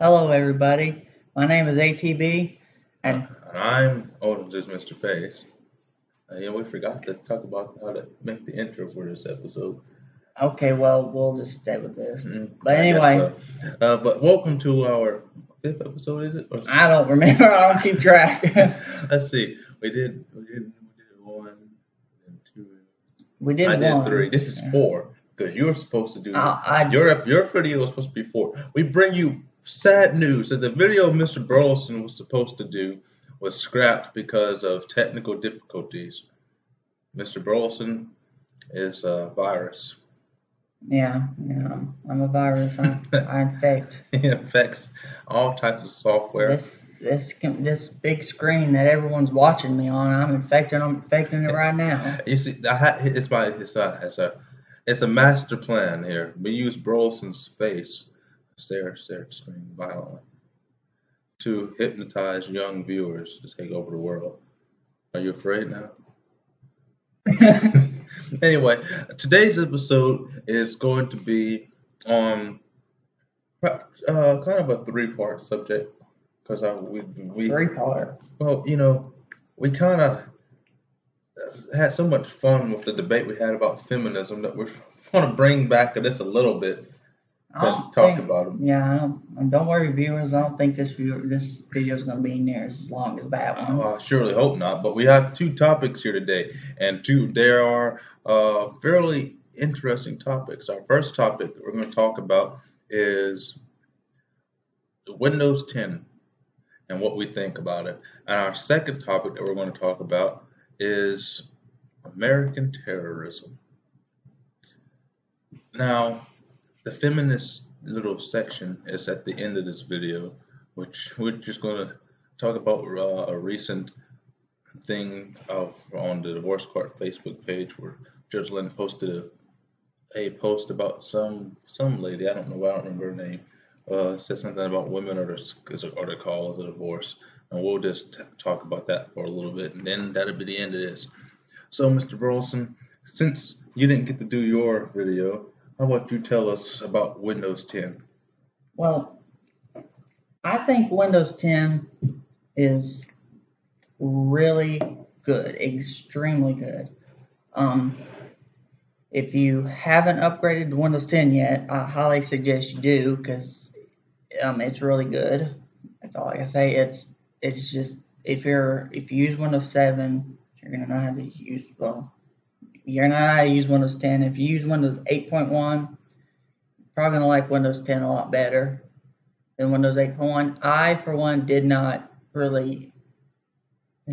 Hello, everybody. My name is ATB, and And I'm just Mr. Pace. We forgot to talk about how to make the intro for this episode. okay, well, we'll just stay with this. But I guess anyway, so. But welcome to our fifth episode, is it? I don't remember. I don't keep track. Let's see. We did one and two. We did I did one. three. This is four because you're supposed to do I your video was supposed to be four. We bring you sad news that the video Mr. Burleson was supposed to do was scrapped because of technical difficulties. Mr. Burleson is a virus. yeah, I'm a virus. I infect It affects all types of software. this big screen that everyone's watching me on. I'm infecting it right now. You see, it's a master plan here. We use Burleson's face, stare at the screen violently, to hypnotize young viewers to take over the world. Are you afraid now? Anyway, today's episode is going to be on kind of a three-part subject because we Three-part. well, we kind of had so much fun with the debate we had about feminism that we want to bring back this a little bit to talk about them. Yeah, don't worry, viewers. I don't think this video is going to be near as long as that one. I surely hope not. But we have two topics here today, and there are fairly interesting topics. Our first topic that we're going to talk about is Windows 10 and what we think about it. And our second topic that we're going to talk about is American terrorism. Now, the feminist little section is at the end of this video, which we're just going to talk about a recent thing on the Divorce Court Facebook page where Judge Lynn posted a post about some lady, I don't remember her name, said something about women are the cause of divorce, and we'll just talk about that for a little bit, and then that'll be the end of this. So, Mr. Burleson, since you didn't get to do your video, how about you tell us about Windows 10? Well, I think Windows 10 is really good, extremely good. If you haven't upgraded to Windows 10 yet, I highly suggest you do because it's really good. That's all I can say. It's just if you use Windows 7, you're gonna know how to use you're gonna know how to use Windows 10. If you use Windows 8.1, you're probably gonna like Windows 10 a lot better than Windows 8.1. I, for one, did not really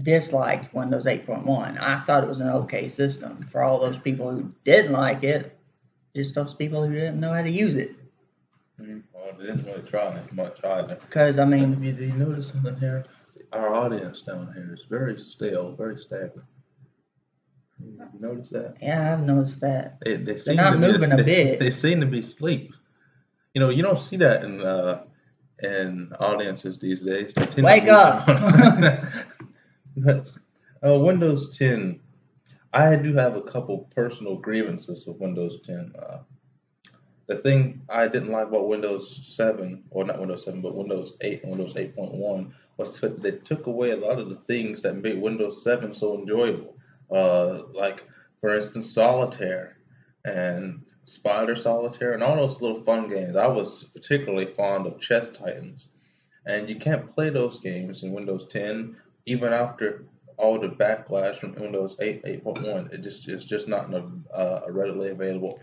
dislike Windows 8.1. I thought it was an okay system for all those people who didn't like it, just those people who didn't know how to use it. Well, they didn't really try much either. Because, I mean, Have you noticed something here? Our audience down here is very stale, very stagnant. You notice that? yeah, I've noticed that. They're They're not moving a bit. They seem to be asleep. You don't see that in audiences these days. Wake up! But, Windows 10, I do have a couple personal grievances with Windows 10. The thing I didn't like about Windows 7, or not Windows 7, but Windows 8 and Windows 8.1 was that they took away a lot of the things that made Windows 7 so enjoyable. Like, for instance, Solitaire and Spider Solitaire and all those little fun games. I was particularly fond of Chess Titans. And you can't play those games in Windows 10 even after all the backlash from Windows 8, 8.1. It's just not a readily available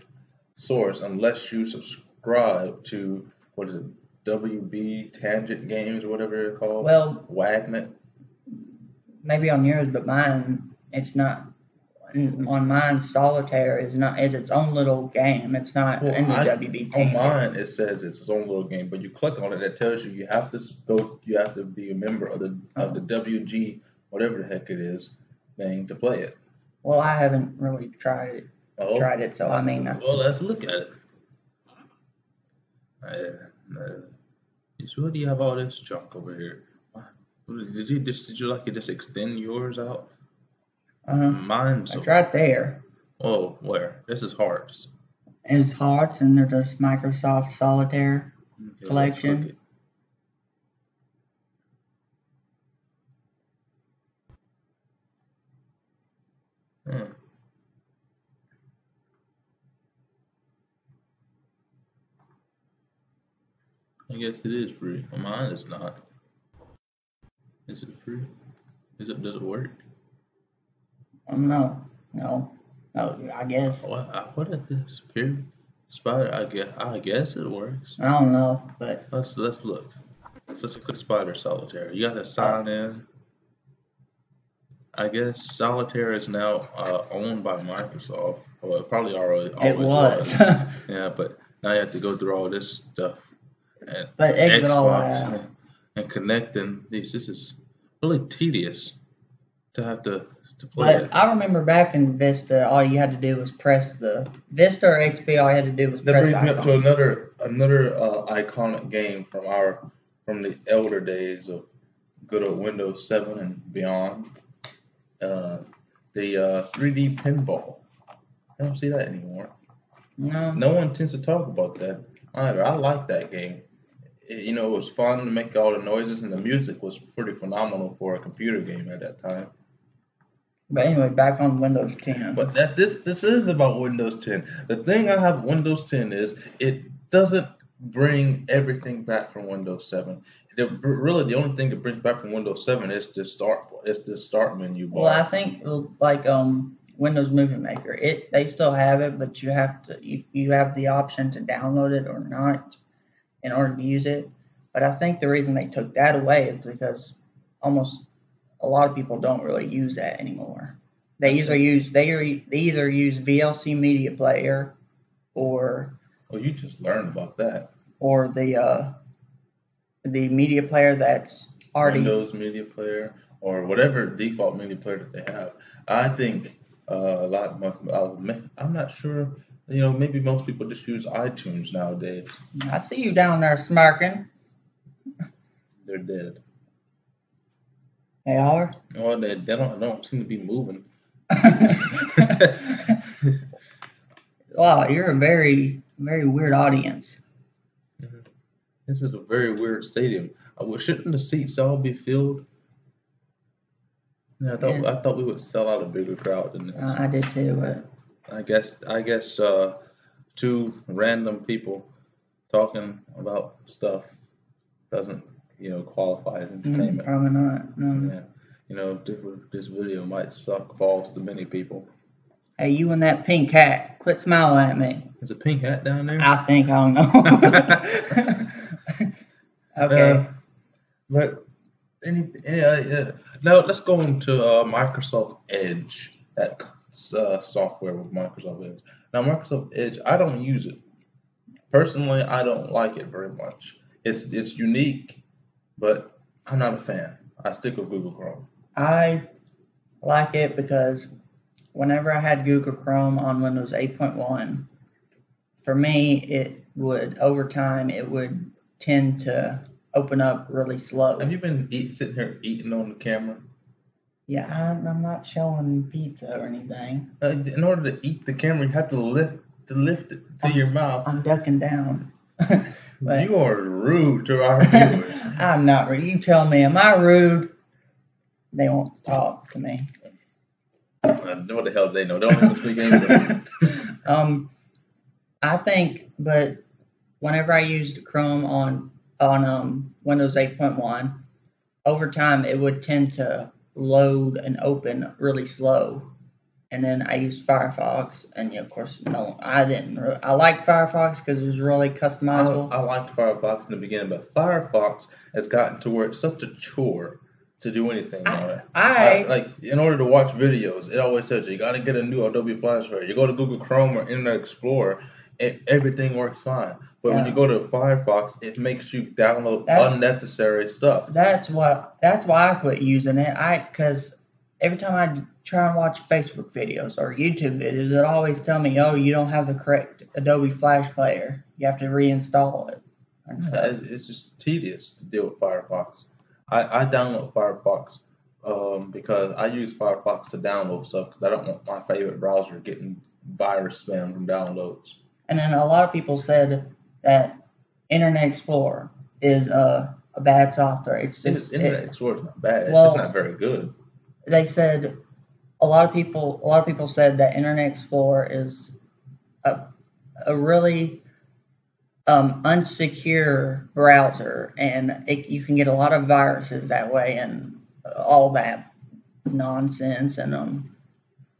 source unless you subscribe to, what is it, WB Tangent Games or whatever they're called. Well, Wagnet. maybe on yours, but mine, it's not. On mine, Solitaire is its own little game. It's not in the WB Tangent. On mine, it says it's its own little game, but you click on it, it tells you have to be a member of the WG, whatever the heck it is, thing to play it. Well, I haven't really tried it. So I mean. Well, let's look at it. Where do you have all this junk over here? Did you just extend yours out? Mine's it's right there. Oh, where? This is Hearts. It's Hearts, and there's Microsoft Solitaire collection. I guess it is free. On mine, it's not. Is it free? Is it? Does it work? No, no, no. I guess What is this? Period. Spider. I guess it works. I don't know, but Let's look. Let's look at Spider Solitaire. You got to uh, sign in. I guess Solitaire is now owned by Microsoft. Well, it probably already it always was. was. Yeah, but now you have to go through all this stuff and But exit all Xbox that out. and connecting these. This is really tedious to have to play But it. I remember back in Vista, all you had to do was press the Vista or XP. All you had to do was That press the brings me up to icon. another iconic game from the elder days of good old Windows 7 and beyond. Uh, the 3D pinball. I don't see that anymore. No, No one tends to talk about that either. I like that game. It was fun to make all the noises, and the music was pretty phenomenal for a computer game at that time. but anyway, back on Windows 10. But that's this. This is about Windows 10. The thing I have with Windows 10 is it doesn't bring everything back from Windows 7. Really, the only thing it brings back from Windows 7 is the start menu Well, I bar. think like Windows Movie Maker, they still have it, but you have the option to download it or not in order to use it. But I think the reason they took that away is because almost a lot of people don't really use that anymore. They either use VLC Media Player or Well, you just learned about that. or the media player that's already. Windows Media Player or whatever default media player that they have. I think a lot. I'm not sure. Maybe most people just use iTunes nowadays. I see you down there smirking. They're dead. They are. Well, they don't seem to be moving. Wow, you're a very very weird audience. This is a very weird stadium. Shouldn't the seats all be filled? Yeah, Yes, I thought we would sell out a bigger crowd than this. I did too, but I guess two random people talking about stuff doesn't qualify as entertainment. probably not. No. Yeah, this video might suck balls to many people. Hey, you and that pink hat, quit smiling at me. There's a pink hat down there. I think I don't know. Okay. But yeah. Now let's go into Microsoft Edge. That software with Microsoft Edge. Now Microsoft Edge, I don't use it personally. I don't like it very much. It's unique, but I'm not a fan. I stick with Google Chrome. I like it because whenever I had Google Chrome on Windows 8.1, for me, over time, it would tend to open up really slow. Have you been sitting here eating on the camera? Yeah, I'm not showing pizza or anything. In order to eat the camera, you have to lift it to your mouth. I'm ducking down. But You are rude to our viewers. I'm not rude. You tell me, am I rude? They won't talk to me. What the hell do they know? They don't even speak English. I think, but whenever I used Chrome on Windows 8.1, over time it would tend to load and open really slow. And then I used Firefox, and of course, no, I didn't. I liked Firefox because it was really customizable. I liked Firefox in the beginning, but Firefox has gotten to where it's such a chore to do anything on it. Like in order to watch videos, it always says you got to get a new Adobe Flash Player. You go to Google Chrome or Internet Explorer, everything works fine. But when you go to Firefox, it makes you download unnecessary stuff. That's why I quit using it. Because every time I try and watch Facebook videos or YouTube videos, it always tell me, "Oh, you don't have the correct Adobe Flash Player. You have to reinstall it." And so It's just tedious to deal with Firefox. I download Firefox because I use Firefox to download stuff because I don't want my favorite browser getting virus spam from downloads. And then a lot of people said that Internet Explorer is a bad software. It's just Internet Explorer is not bad. It's well, just not very good. They said a lot of people said that Internet Explorer is a really unsecure browser, and you can get a lot of viruses that way and all that nonsense. And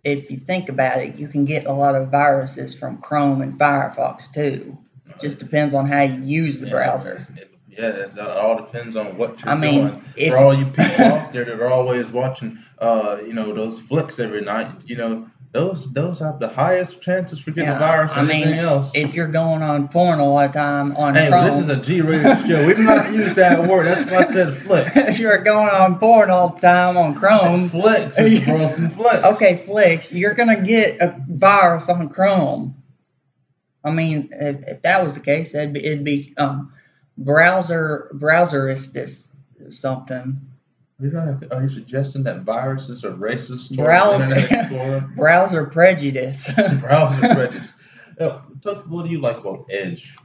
if you think about it, you can get a lot of viruses from Chrome and Firefox too. It just depends on how you use the browser. It all depends on what I you're mean, doing. For all you people out there that are always watching, those flicks every night, those have the highest chances for getting a virus I than mean, anything else. if you're going on porn a lot of time on Hey, Chrome, this is a G-rated show. We do not use that word. That's why I said flick. if you're going on porn all the time on Chrome, Flicks, Mr. Brosnan, flicks. Okay, flicks, you're gonna get a virus on Chrome. I mean, if that was the case, it'd be browseristus something. Are you suggesting that viruses are racist towards Internet Explorer? Browser prejudice. Browser prejudice. What do you like about Edge?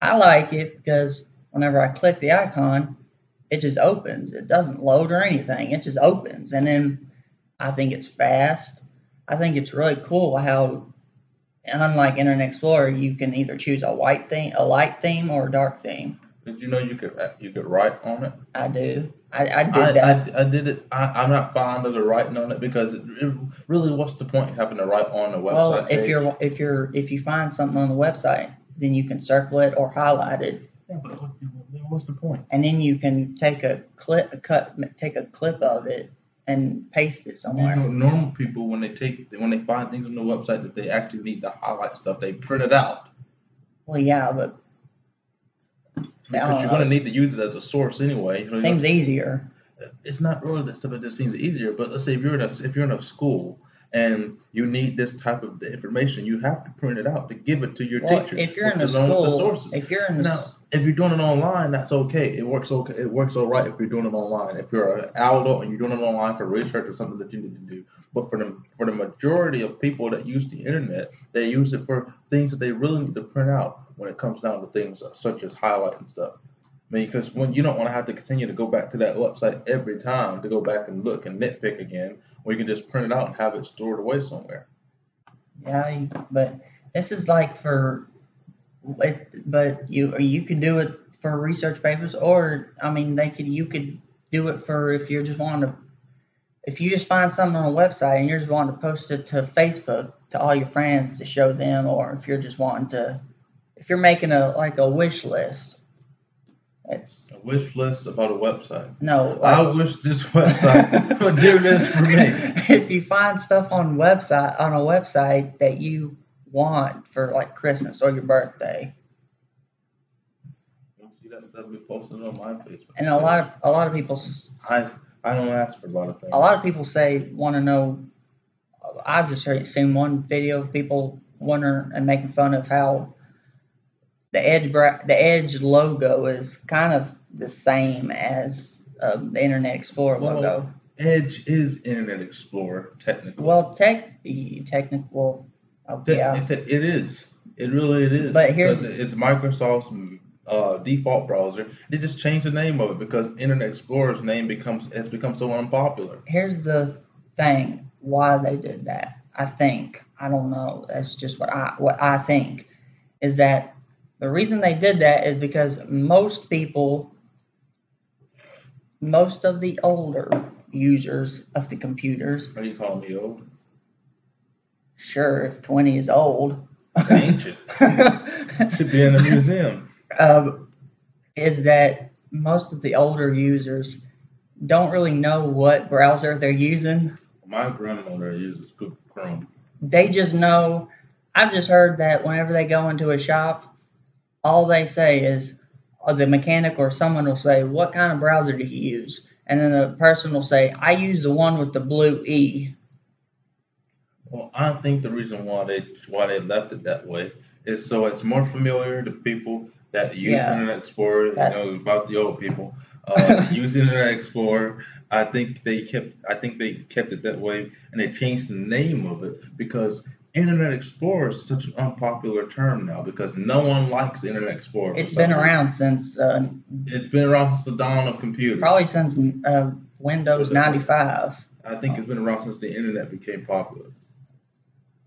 I like it because whenever I click the icon, it just opens. It doesn't load or anything. It just opens. And then I think it's fast. I think it's really cool how, unlike Internet Explorer, you can either choose a light theme, or a dark theme. Did you know you could write on it? I do. I did that. I did it. I'm not fond of the writing on it because it really, what's the point of having to write on the website? Well, if you find something on the website, then you can circle it or highlight it. Yeah, but what's the point? And then you can take a clip of it and paste it somewhere. Normal people when they find things on the website that they actually need to highlight stuff, they print it out. Well, yeah, but because you're going to need to use it as a source anyway. Seems easier. It's not really that stuff that just seems easier, but let's say if you're in a school and you need this type of information, you have to print it out to give it to your teacher. If you're in a school, if you're doing it online, that's okay. It works okay. It works all right if you're doing it online. If you're an adult and you're doing it online for research or something that you need to do. But for the majority of people that use the internet, they use it for things that they really need to print out when it comes down to things such as highlighting stuff. I mean, because when you don't want to have to continue to go back to that website every time to go back and look and nitpick again, or you can just print it out and have it stored away somewhere. Yeah, but this is like but you could do it for research papers, or I mean, you could do it for if you just find something on a website and you're just wanting to post it to Facebook to all your friends to show them, or if you're making a wish list. It's a wish list about a website. No, I wish this website would do this for me. If you find stuff on a website that you want for like Christmas or your birthday, see that stuff be posted on my Facebook. And a lot of people. I don't ask for a lot of things. A lot of people want to know. I've just seen one video of people wondering and making fun of how the Edge logo is kind of the same as the Internet Explorer logo. Edge is Internet Explorer, technically. Well, technical. Yeah. It is. It really is. But it's Microsoft's default browser. They just changed the name of it because Internet Explorer's name has become so unpopular. Here's the thing: why they did that. I don't know. That's just what I think is that. The reason they did that is because most of the older users of the computers. Are you calling me old? Sure, if 20 is old. That's ancient. Should be in a museum. Is that most of the older users don't really know what browser they're using. My grandmother uses Google Chrome. They just know. I've just heard that whenever they go into a shop, all they say is, the mechanic or someone will say, "What kind of browser do you use?" And then the person will say, "I use the one with the blue E." Well, I think the reason why they left it that way is so it's more familiar to people that use Internet Explorer. About the old people use Internet Explorer. I think they kept it that way, and they changed the name of it because Internet Explorer is such an unpopular term now because no one likes Internet Explorer. It's been around since. It's been around since the dawn of computers. Probably since Windows 95. I think it's been around since the internet became popular.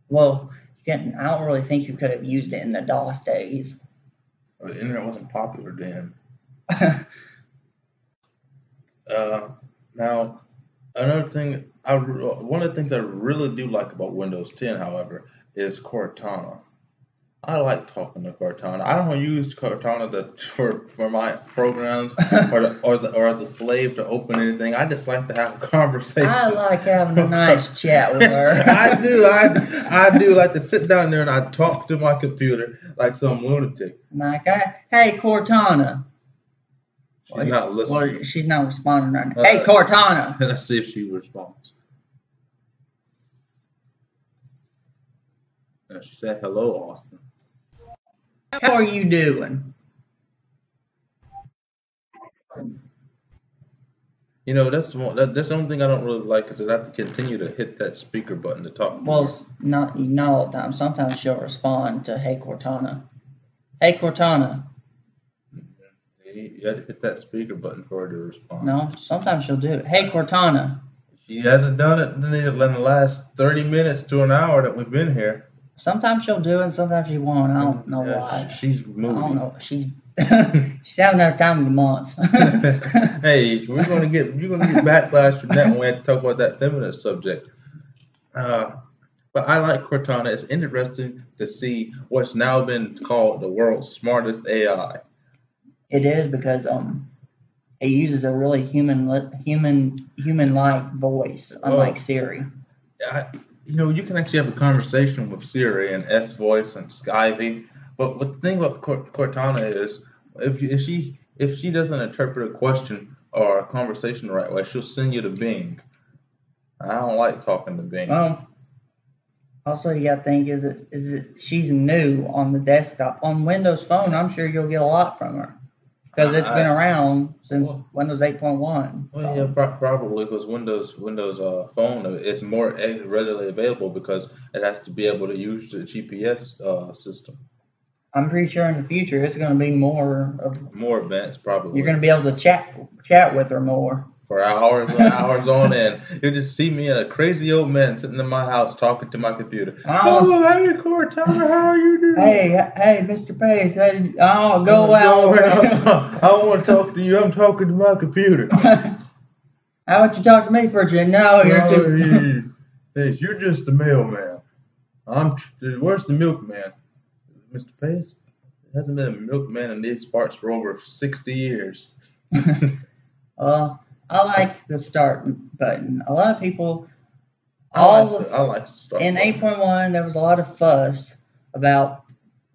Well, I don't really think you could have used it in the DOS days. The internet wasn't popular then. Now, another thing, one of the things I really do like about Windows 10, however, is Cortana. I like talking to Cortana. I don't use Cortana for my programs or as a slave to open anything. I just like to have conversations. I like having a nice chat with her. I do. I do like to sit down there and I talk to my computer like some lunatic. Like, hey, Cortana. She's not listening. Well, she's not responding right now. Hey, Cortana. Let's see if she responds. And she said, "Hello, Austin. How are you doing?" You know, that's the only thing I don't really like is that I have to continue to hit that speaker button to talk to her. Well, not all the time. Sometimes she'll respond to, "Hey, Cortana." Hey, Cortana. You had to hit that speaker button for her to respond. No, sometimes she'll do it. Hey, Cortana. She hasn't done it in the last 30 minutes to an hour that we've been here. Sometimes she'll do it, and sometimes she won't. I don't know why. She's moving. I don't know. She's having her time of the month. Hey, you're gonna get backlash from that when we have to talk about that feminist subject. But I like Cortana. It's interesting to see what's now been called the world's smartest AI. It is because it uses a really human-like voice, unlike Siri. You can actually have a conversation with Siri and S Voice and Skype. But the thing about Cortana is, if she doesn't interpret a question or a conversation the right way, she'll send you to Bing. I don't like talking to Bing. Also, you got to think she's new on the desktop. On Windows Phone, I'm sure you'll get a lot from her. Because it's been around since Windows 8.1. Well, yeah, probably because Windows Phone is more readily available because it has to be able to use the GPS system. I'm pretty sure in the future it's going to be more advanced, probably. You're going to be able to chat with her more. For hours and hours on end. You'll just see me and a crazy old man sitting in my house talking to my computer. Oh, hey, Cortana, how are you doing? Hey, Mr. Pace. Hey, go out. I don't want to talk to you. I'm talking to my computer. How about you talk to me for a change? No, you're too... Hey, you're just the mailman. Where's the milkman? Mr. Pace? There hasn't been a milkman in these parts for over 60 years. I like the start button. A lot of people, I like the start in button. 8.1, there was a lot of fuss about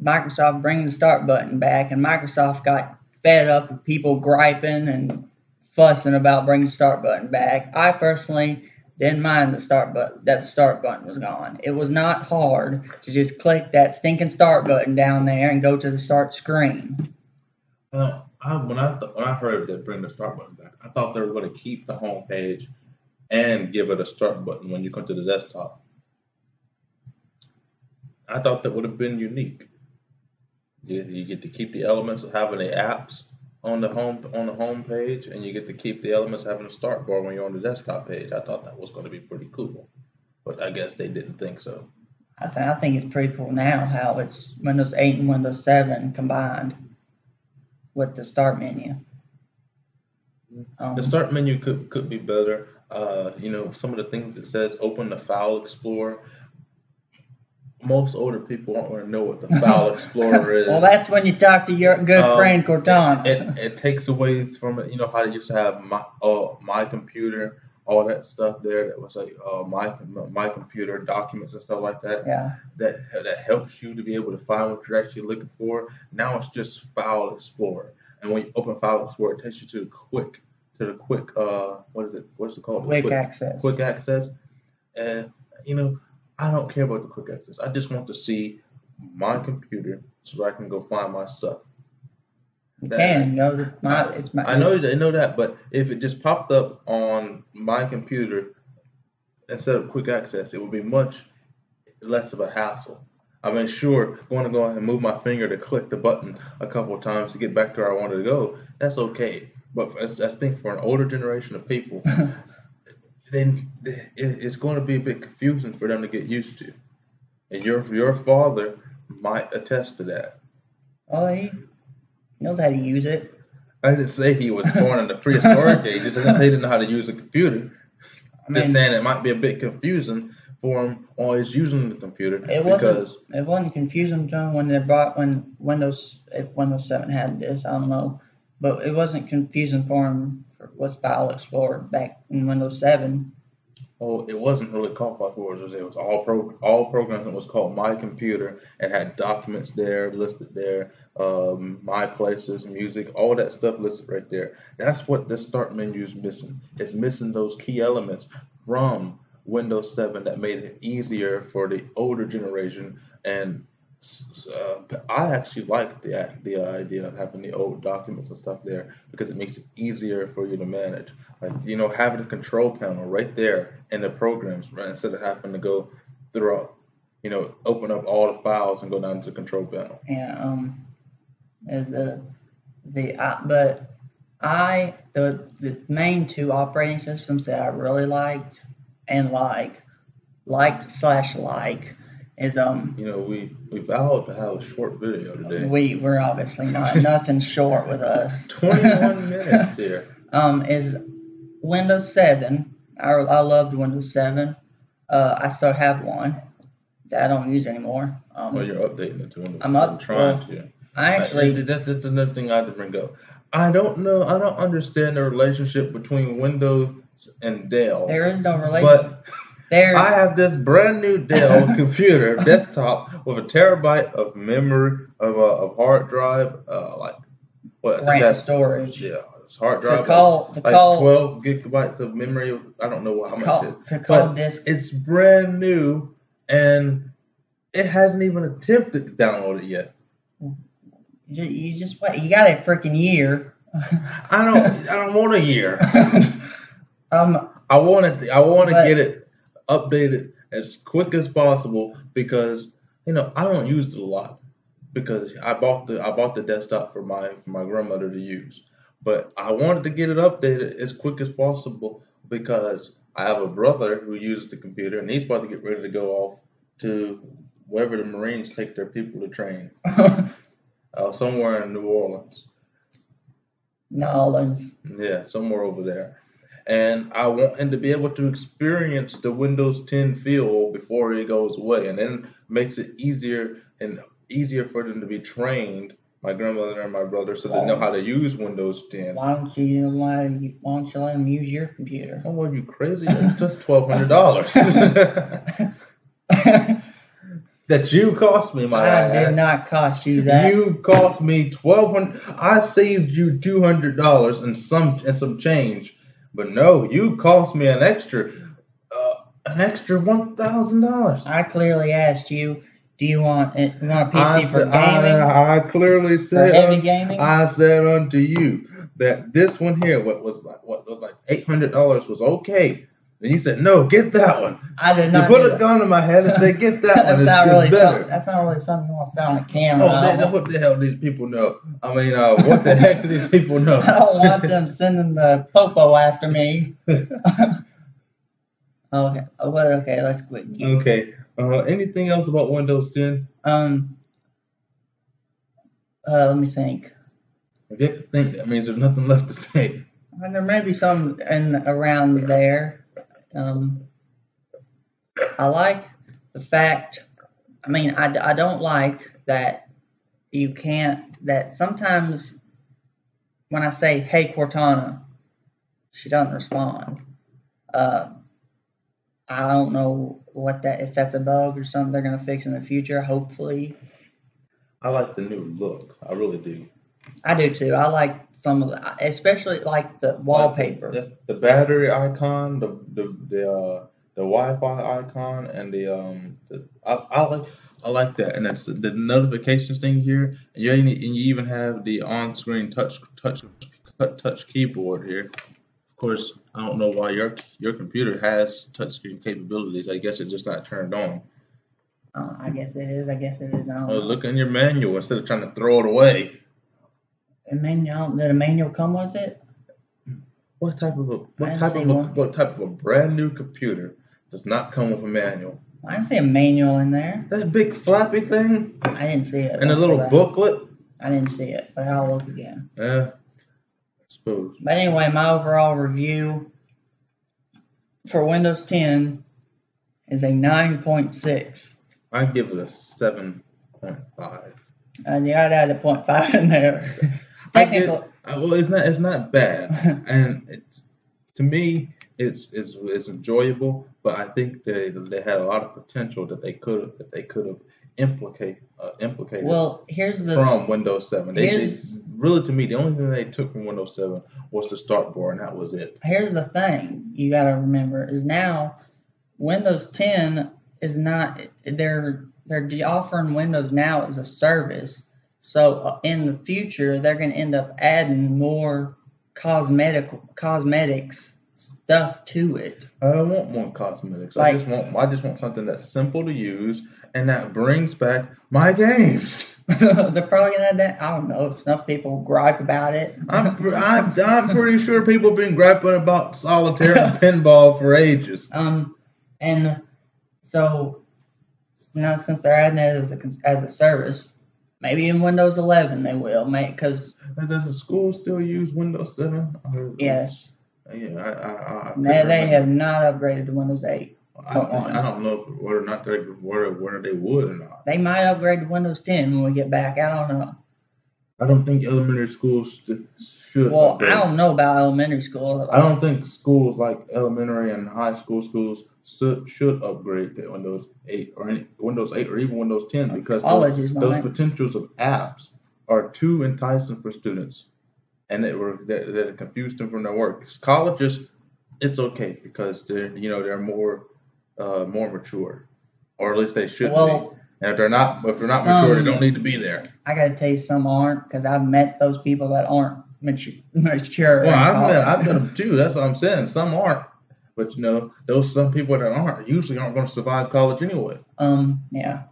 Microsoft bringing the start button back, and Microsoft got fed up with people griping and fussing about bringing the start button back. I personally didn't mind the start button was gone. It was not hard to just click that stinking start button down there and go to the start screen. When I heard that bring the start button back, I thought they were going to keep the home page and give it a start button when you come to the desktop. I thought that would have been unique. You get to keep the elements of having the apps on the home page, and you get to keep the elements of having a start bar when you're on the desktop page. I thought that was going to be pretty cool, but I guess they didn't think so. I think it's pretty cool now how it's Windows 8 and Windows 7 combined with the start menu. The start menu could be better. Some of the things it says open the File Explorer. Most older people don't want to know what the File Explorer is. Well, that's when you talk to your good friend Cortana. It takes away from it. You know how they used to have my computer, all that stuff there that was like my computer documents and stuff like that. Yeah. That helps you to be able to find what you're actually looking for. Now it's just File Explorer, and when you open File Explorer, it takes you to the quick what's it called? Quick access. Quick access, and I don't care about the quick access. I just want to see my computer so I can go find my stuff. You can go to I know that, but if it just popped up on my computer instead of quick access, it would be much less of a hassle. I mean, sure, going to go ahead and move my finger to click the button a couple of times to get back to where I wanted to go, that's okay. But I think for an older generation of people, then it's going to be a bit confusing for them to get used to. And your father might attest to that. Oh, He knows how to use it. I didn't say he was born in the prehistoric ages. I didn't say he didn't know how to use a computer. I Just mean, saying it might be a bit confusing for him while he's using the computer it because wasn't confusing to him when they brought when Windows if Windows 7 had this. I don't know, but it wasn't confusing for him with File Explorer back in Windows 7. it wasn't really called File Explorer. It was all programs. It was called My Computer and had documents there listed there, my places, music, all that stuff listed right there. That's what the start menu is missing. It's missing those key elements from Windows 7 that made it easier for the older generation. And I actually like the idea of having the old documents and stuff there because it makes it easier for you to manage. Like having a control panel right there in the programs, right, instead of having to go throughout, open up all the files and go down to the control panel. Yeah. But the main two operating systems that I really liked and liked slash like is We vowed to have a short video today. we're obviously not nothing short with us. 21 minutes here. Is Windows 7. I loved Windows 7. I still have one that I don't use anymore. Well, you're updating it to Windows. I'm trying to. I actually that's another thing I had to bring up. I don't know. I don't understand the relationship between Windows and Dell. there is no relation. But there I have this brand new Dell computer desktop with a terabyte of memory of hard drive, like what? RAM storage. Yeah, it's hard drive. To call 12 gigabytes of memory. I don't know how much it is. To call But disk. it's brand new and it hasn't even attempted to download it yet. You just wait. You got a freaking year. I don't want a year. I want to get it updated as quick as possible because I don't use it a lot because I bought the desktop for my grandmother to use, but I wanted to get it updated as quick as possible because I have a brother who uses the computer and he's about to get ready to go off to wherever the Marines take their people to train, somewhere in New Orleans. Yeah, somewhere over there. And I want him to be able to experience the Windows 10 feel before it goes away, and then makes it easier for them to be trained, my grandmother and my brother, so they know how to use Windows 10. Why don't you let them use your computer? Oh, are you crazy? That's just $1,200. That you cost me, I did not cost you that. You cost me $1,200. I saved you $200 and some change. But no, you cost me an extra $1,000. I clearly asked you, do you want a PC for gaming? I clearly said for heavy gaming? I said unto you that this one here, what was like $800 was okay. And you said, no, get that one. I did not. You put a gun in my head and said, get that one. That's not really something you want to say on the camera. What the hell do these people know? I mean, what the heck do these people know? I don't want them sending the popo after me. Okay. Okay, let's quit. Okay. Anything else about Windows 10? Let me think. If you have to think, that means there's nothing left to say. There may be some around there. I like the fact. I mean, I don't like that you can't. That sometimes when I say, "Hey Cortana," she doesn't respond. I don't know if that's a bug or something they're gonna fix in the future. Hopefully. I like the new look. I really do. I do too. I like some of the, especially like the wallpaper. Like the battery icon, the Wi-Fi icon, and I like that. And that's the notifications thing here. And you even have the on-screen touch keyboard here. Of course, I don't know why your computer has touchscreen capabilities. I guess it's just not turned on. I guess it is. I don't know. Look in your manual instead of trying to throw it away. Did a manual come with it? What type of a brand new computer does not come with a manual? I didn't see a manual in there. That big flappy thing? I didn't see it. And a little booklet? I didn't see it, but I'll look again. Yeah, I suppose. But anyway, my overall review for Windows 10 is a 9.6. I give it a 7.5. Yeah, I'd add a 0.5 in there. It's technical. Well, it's not bad, and to me it's enjoyable. But I think they had a lot of potential that they could have implicated Well, here's the from Windows 7. They really, to me, the only thing they took from Windows 7 was the start bar, and that was it. Here's the thing you got to remember is now Windows 10 is not they're offering Windows now as a service. So in the future, they're going to end up adding more cosmetics stuff to it. I don't want more cosmetics. I just want something that's simple to use and that brings back my games. They're probably gonna have that. I don't know if some people gripe about it. I'm pretty sure people have been griping about solitaire and pinball for ages. And so now since they're adding it as a service, maybe in Windows 11 they will because. Does the school still use Windows 7? Yes. Yeah, They have not upgraded to Windows 8. I don't know whether or not whether they would or not. They might upgrade to Windows 10 when we get back. I don't know. I don't think elementary schools should. Well, upgrade. I don't know about elementary school. I don't think schools like elementary and high school schools should upgrade to Windows 8 or even Windows 10 because those potentials of apps are too enticing for students, and that confused them from their work. Colleges, it's okay because they're more mature, or at least they should be. And if they're not mature, they don't need to be there. I got to tell you, some aren't because I've met those people that aren't mature. Well, I've met them too. That's what I'm saying. Some aren't, but some people that aren't going to survive college anyway. Yeah.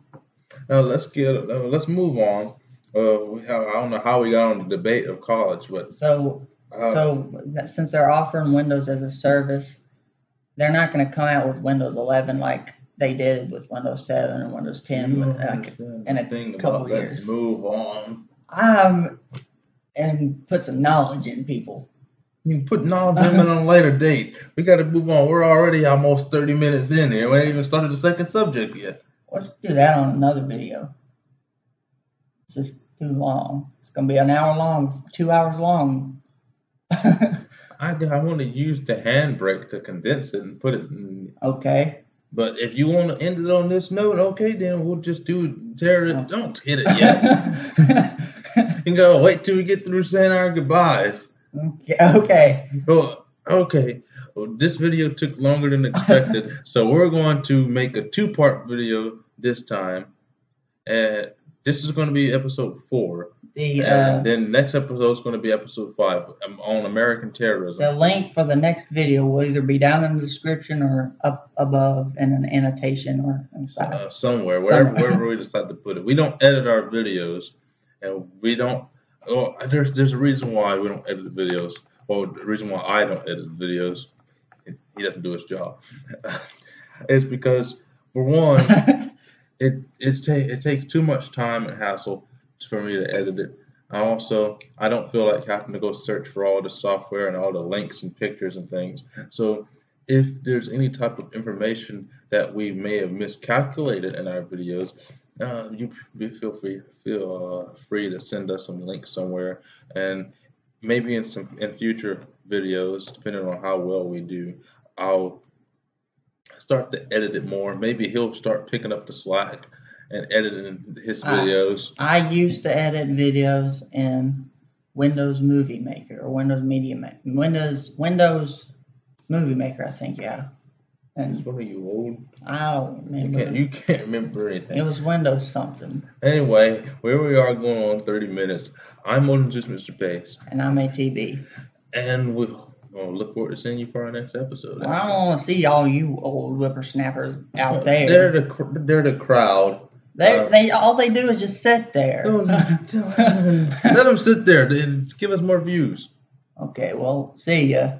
Now let's move on. I don't know how we got on the debate of college, but so since they're offering Windows as a service, they're not going to come out with Windows 11 like they did with Windows 7 and Windows 10 in a couple of years. Let's move on. And put some knowledge in people. You can put knowledge in on a later date. We got to move on. We're already almost 30 minutes in here. We ain't even started the second subject yet. Let's do that on another video. It's just too long. It's going to be an hour long, 2 hours long. I want to use the handbrake to condense it and put it in. Okay. But if you want to end it on this note, okay, then we'll just tear it. Don't hit it yet. You can go wait till we get through saying our goodbyes. Okay. Okay. Well, this video took longer than expected, so we're going to make a 2-part video this time. And this is going to be episode 4. And then next episode is going to be episode 5 on American terrorism. The link for the next video will either be down in the description or up above in an annotation or inside. Somewhere, wherever we decide to put it. We don't edit our videos, and we don't. Oh, there's a reason why we don't edit the videos. Well, the reason why I don't edit the videos, he doesn't do his job. It's because, for one, it takes too much time and hassle for me to edit it. I don't feel like having to go search for all the software and all the links and pictures and things. So if there's any type of information that we may have miscalculated in our videos, you feel free to send us some links somewhere, and maybe in future videos, depending on how well we do, I'll start to edit it more. Maybe he'll start picking up the slack and editing his videos. I used to edit videos in Windows Movie Maker or Windows Media Maker. Windows Movie Maker, I think, yeah. And what are you, old? I don't remember. You can't remember anything. It was Windows something. Anyway, where we are going on 30 minutes. I'm more than just Mr. Pace. And I'm ATB. And we'll look forward to seeing you for our next episode. I don't want to see all you old whippersnappers out there. They're the crowd. All they do is just sit there. Let them sit there and give us more views. Okay, well, see ya.